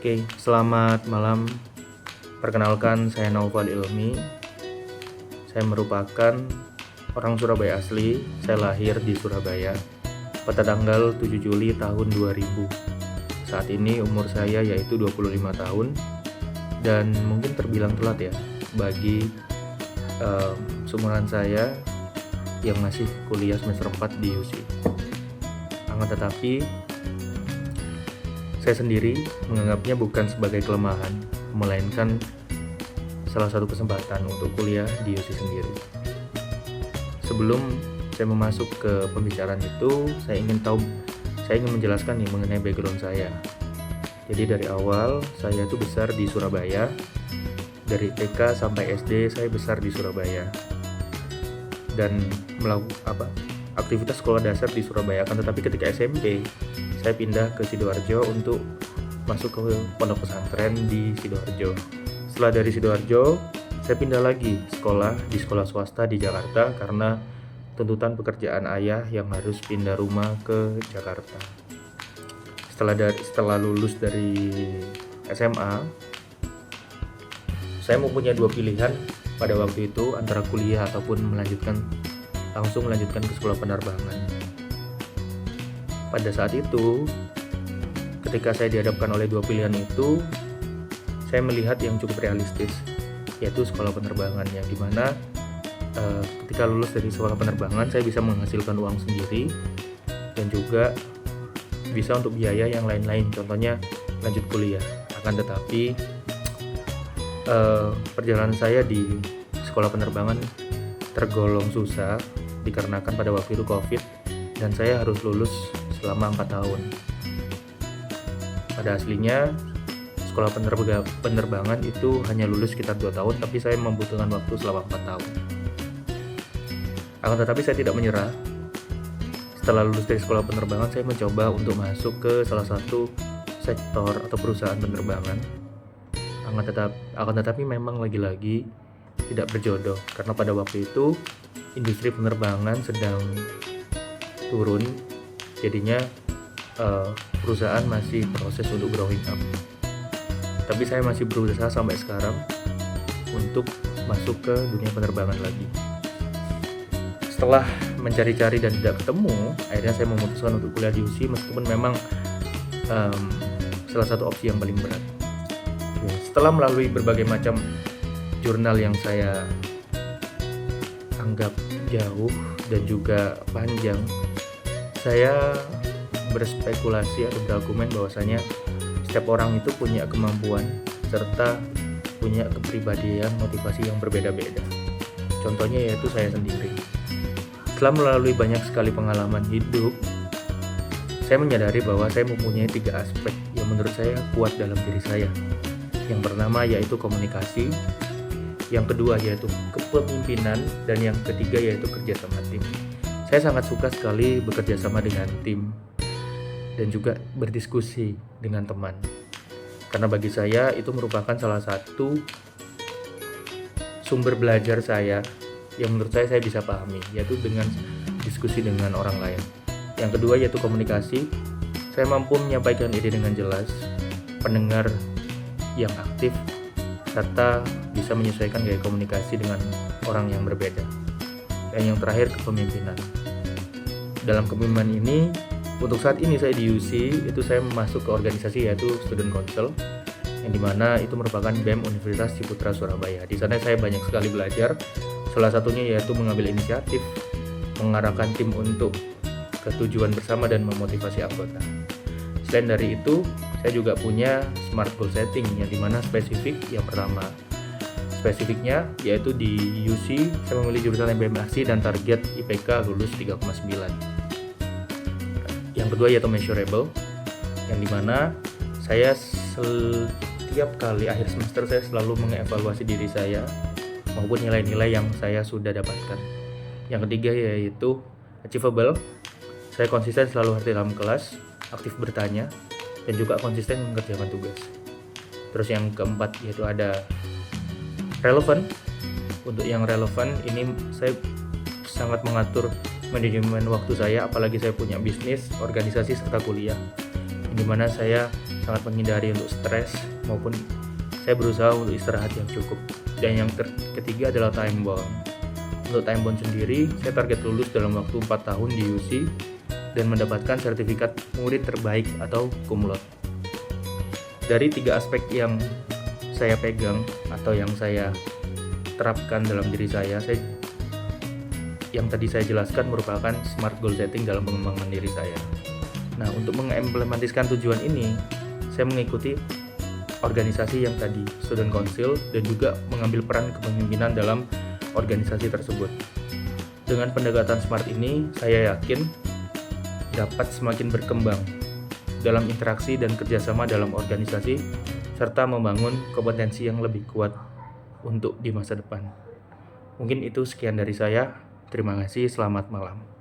Oke, selamat malam. Perkenalkan, saya Naufal Ilmi. Saya merupakan orang Surabaya asli. Saya lahir di Surabaya pada tanggal 7 Juli tahun 2000. Saat ini umur saya yaitu 25 tahun dan mungkin terbilang telat ya bagi seumuran saya yang masih kuliah semester 4 di USI. Akan tetapi saya sendiri menganggapnya bukan sebagai kelemahan, melainkan salah satu kesempatan untuk kuliah di USI sendiri. Sebelum saya memasuk ke pembicaraan itu, saya ingin menjelaskan nih mengenai background saya. Jadi dari awal saya itu besar di Surabaya. Dari TK sampai SD saya besar di Surabaya. Dan melakukan aktivitas sekolah dasar di Surabaya. Akan tetapi ketika SMP saya pindah ke Sidoarjo untuk masuk ke pondok pesantren di Sidoarjo. Setelah dari Sidoarjo, saya pindah lagi sekolah di sekolah swasta di Jakarta karena tuntutan pekerjaan ayah yang harus pindah rumah ke Jakarta. Setelah lulus dari SMA, saya mempunyai dua pilihan pada waktu itu antara kuliah ataupun langsung melanjutkan ke sekolah penerbangan. Pada saat itu, ketika saya dihadapkan oleh dua pilihan itu, saya melihat yang cukup realistis, yaitu sekolah penerbangan, yang dimana ketika lulus dari sekolah penerbangan saya bisa menghasilkan uang sendiri dan juga bisa untuk biaya yang lain-lain, contohnya lanjut kuliah. Akan tetapi perjalanan saya di sekolah penerbangan tergolong susah dikarenakan pada waktu itu COVID dan saya harus lulus selama 4 tahun. Pada aslinya sekolah penerbangan itu hanya lulus sekitar 2 tahun, tapi saya membutuhkan waktu selama 4 tahun. Akan tetapi saya tidak menyerah. Setelah lulus dari sekolah penerbangan, saya mencoba untuk masuk ke salah satu sektor atau perusahaan penerbangan. Akan tetapi memang lagi-lagi tidak berjodoh, karena pada waktu itu industri penerbangan sedang turun. Jadinya perusahaan masih proses untuk growing up. Tapi saya masih berusaha sampai sekarang untuk masuk ke dunia penerbangan lagi. Setelah mencari-cari dan tidak ketemu, akhirnya saya memutuskan untuk kuliah di USI meskipun memang salah satu opsi yang paling berat. Setelah melalui berbagai macam jurnal yang saya anggap jauh dan juga panjang, saya berspekulasi atau berargumen bahwasanya setiap orang itu punya kemampuan serta punya kepribadian motivasi yang berbeda-beda. Contohnya yaitu saya sendiri. Setelah melalui banyak sekali pengalaman hidup, saya menyadari bahwa saya mempunyai 3 aspek yang menurut saya kuat dalam diri saya. Yang pertama yaitu komunikasi, yang kedua yaitu kepemimpinan, dan yang ketiga yaitu kerja sama tim. Saya sangat suka sekali bekerja sama dengan tim dan juga berdiskusi dengan teman. Karena bagi saya itu merupakan salah satu sumber belajar saya yang menurut saya bisa pahami, yaitu dengan diskusi dengan orang lain. Yang kedua yaitu komunikasi. Saya mampu menyampaikan ide dengan jelas, pendengar yang aktif, serta bisa menyesuaikan gaya komunikasi dengan orang yang berbeda. Dan yang terakhir kepemimpinan. Dalam kepemimpinan ini, untuk saat ini saya di USI, itu saya masuk ke organisasi yaitu Student Council, yang dimana itu merupakan BEM Universitas Ciputra Surabaya. Di sana saya banyak sekali belajar, salah satunya yaitu mengambil inisiatif, mengarahkan tim untuk ketujuan bersama dan memotivasi anggota. Selain dari itu, saya juga punya smart goal setting, yang dimana yang pertama spesifiknya yaitu di UC saya memilih jurusan MBM Aksi dan target IPK lulus 3,9. Yang kedua yaitu measurable, yang dimana saya setiap kali akhir semester saya selalu mengevaluasi diri saya maupun nilai-nilai yang saya sudah dapatkan. Yang ketiga yaitu achievable, saya konsisten selalu hadir dalam kelas, aktif bertanya, dan juga konsisten mengerjakan tugas. Terus yang keempat yaitu ada relevan. Untuk yang relevan ini saya sangat mengatur manajemen waktu saya, apalagi saya punya bisnis, organisasi, serta kuliah, di mana saya sangat menghindari untuk stres, maupun saya berusaha untuk istirahat yang cukup. Dan yang ketiga adalah time bound. Untuk time bound sendiri, saya target lulus dalam waktu 4 tahun di UC dan mendapatkan sertifikat murid terbaik atau cum laude. Dari 3 aspek yang saya pegang atau yang saya terapkan dalam diri saya, yang tadi saya jelaskan merupakan smart goal setting dalam pengembangan diri saya. Nah, untuk mengimplementasikan tujuan ini, saya mengikuti organisasi yang tadi, Student Council, dan juga mengambil peran kepemimpinan dalam organisasi tersebut. Dengan pendekatan smart ini, saya yakin dapat semakin berkembang dalam interaksi dan kerjasama dalam organisasi, serta membangun kompetensi yang lebih kuat untuk di masa depan. Mungkin itu sekian dari saya. Terima kasih, selamat malam.